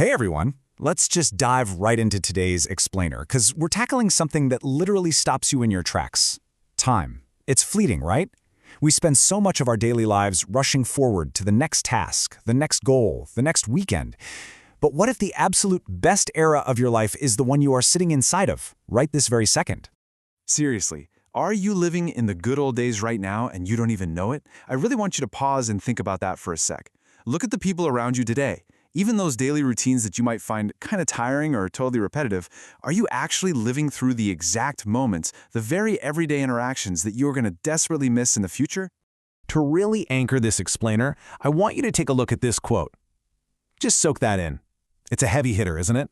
Hey everyone, let's just dive right into today's explainer, because we're tackling something that literally stops you in your tracks. Time. It's fleeting, right? We spend so much of our daily lives rushing forward to the next task, the next goal, the next weekend. But what if the absolute best era of your life is the one you are sitting inside of, right this very second? Seriously, are you living in the good old days right now and you don't even know it? I really want you to pause and think about that for a sec. Look at the people around you today. Even those daily routines that you might find kind of tiring or totally repetitive, are you actually living through the exact moments, the very everyday interactions that you're going to desperately miss in the future? To really anchor this explainer, I want you to take a look at this quote. Just soak that in. It's a heavy hitter, isn't it?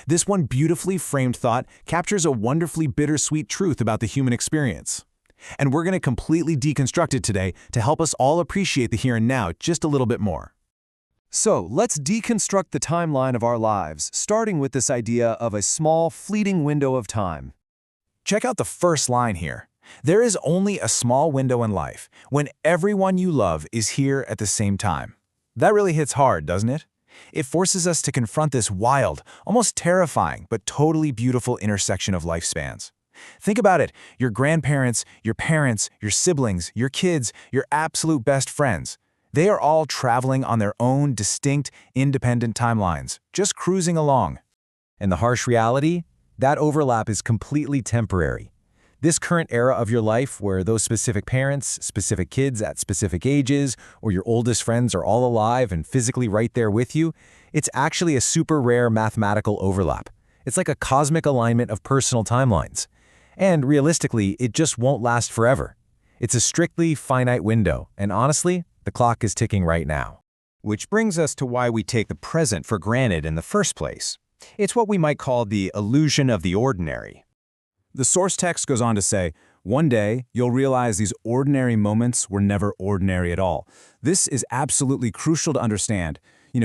This one beautifully framed thought captures a wonderfully bittersweet truth about the human experience. And we're going to completely deconstruct it today to help us all appreciate the here and now just a little bit more. So, let's deconstruct the timeline of our lives, starting with this idea of a small, fleeting window of time. Check out the first line here. There is only a small window in life when everyone you love is here at the same time. That really hits hard, doesn't it? It forces us to confront this wild, almost terrifying, but totally beautiful intersection of lifespans. Think about it. Your grandparents, your parents, your siblings, your kids, your absolute best friends. They are all traveling on their own distinct, independent timelines, just cruising along. And the harsh reality? That overlap is completely temporary. This current era of your life where those specific parents, specific kids at specific ages, or your oldest friends are all alive and physically right there with you, it's actually a super rare mathematical overlap. It's like a cosmic alignment of personal timelines. And realistically, it just won't last forever. It's a strictly finite window, and honestly, the clock is ticking right now. Which brings us to why we take the present for granted in the first place. It's what we might call the illusion of the ordinary. The source text goes on to say, one day, you'll realize these ordinary moments were never ordinary at all. This is absolutely crucial to understand.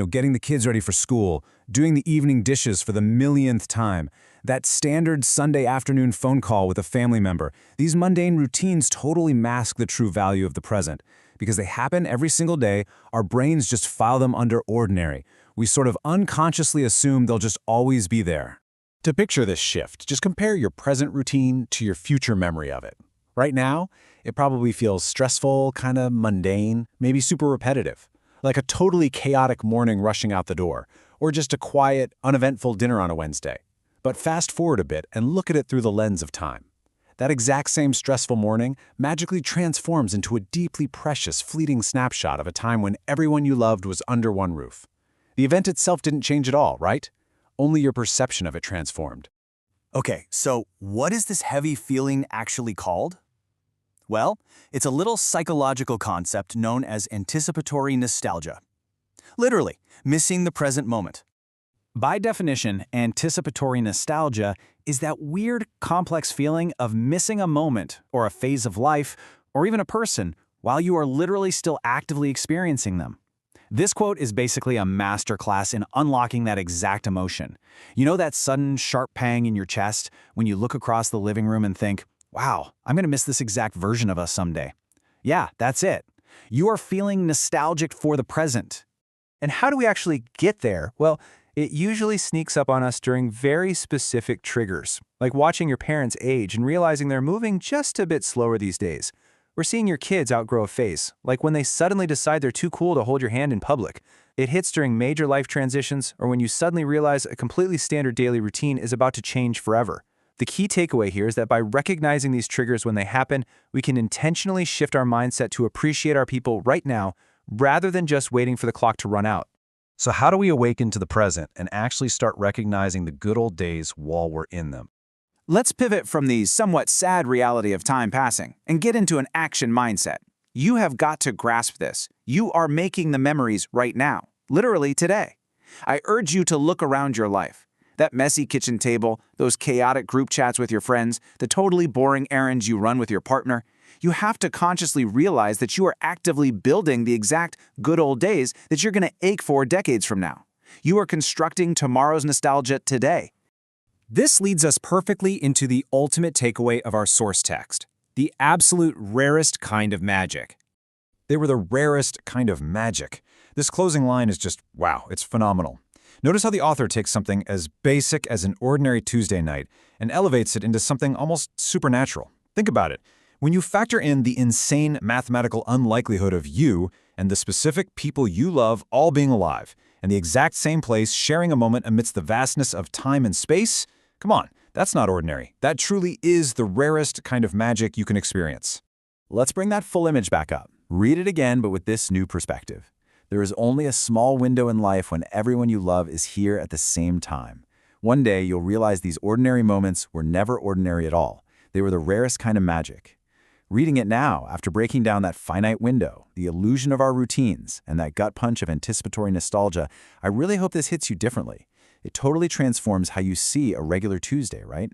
Getting the kids ready for school, doing the evening dishes for the millionth time, that standard Sunday afternoon phone call with a family member. These mundane routines totally mask the true value of the present. Because they happen every single day, our brains just file them under ordinary. We sort of unconsciously assume they'll just always be there. To picture this shift, just compare your present routine to your future memory of it. Right now, it probably feels stressful, kind of mundane, maybe super repetitive, like a totally chaotic morning rushing out the door, or just a quiet, uneventful dinner on a Wednesday. But fast forward a bit and look at it through the lens of time. That exact same stressful morning magically transforms into a deeply precious, fleeting snapshot of a time when everyone you loved was under one roof. The event itself didn't change at all, right? Only your perception of it transformed. Okay, so what is this heavy feeling actually called? Well, it's a little psychological concept known as anticipatory nostalgia. Literally, missing the present moment. By definition, anticipatory nostalgia is that weird, complex feeling of missing a moment or a phase of life or even a person while you are literally still actively experiencing them. This quote is basically a masterclass in unlocking that exact emotion. You know that sudden, sharp pang in your chest when you look across the living room and think, wow, I'm going to miss this exact version of us someday. Yeah, that's it. You are feeling nostalgic for the present. And how do we actually get there? Well, it usually sneaks up on us during very specific triggers, like watching your parents age and realizing they're moving just a bit slower these days. Or seeing your kids outgrow a phase, like when they suddenly decide they're too cool to hold your hand in public. It hits during major life transitions or when you suddenly realize a completely standard daily routine is about to change forever. The key takeaway here is that by recognizing these triggers when they happen, we can intentionally shift our mindset to appreciate our people right now rather than just waiting for the clock to run out. So how do we awaken to the present and actually start recognizing the good old days while we're in them? Let's pivot from the somewhat sad reality of time passing and get into an action mindset. You have got to grasp this. You are making the memories right now, literally today. I urge you to look around your life. That messy kitchen table, those chaotic group chats with your friends, the totally boring errands you run with your partner. You have to consciously realize that you are actively building the exact good old days that you're going to ache for decades from now. You are constructing tomorrow's nostalgia today. This leads us perfectly into the ultimate takeaway of our source text, the absolute rarest kind of magic. They were the rarest kind of magic. This closing line is just, wow, it's phenomenal. Notice how the author takes something as basic as an ordinary Tuesday night and elevates it into something almost supernatural. Think about it. When you factor in the insane mathematical unlikelihood of you and the specific people you love all being alive, and the exact same place sharing a moment amidst the vastness of time and space, come on, that's not ordinary. That truly is the rarest kind of magic you can experience. Let's bring that full image back up. Read it again, but with this new perspective. There is only a small window in life when everyone you love is here at the same time. One day, you'll realize these ordinary moments were never ordinary at all. They were the rarest kind of magic. Reading it now, after breaking down that finite window, the illusion of our routines, and that gut punch of anticipatory nostalgia, I really hope this hits you differently. It totally transforms how you see a regular Tuesday, right?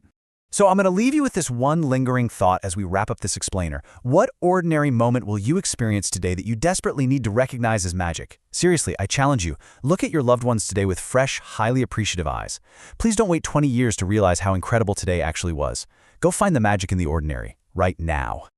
So I'm going to leave you with this one lingering thought as we wrap up this explainer. What ordinary moment will you experience today that you desperately need to recognize as magic? Seriously, I challenge you. Look at your loved ones today with fresh, highly appreciative eyes. Please don't wait 20 years to realize how incredible today actually was. Go find the magic in the ordinary, right now.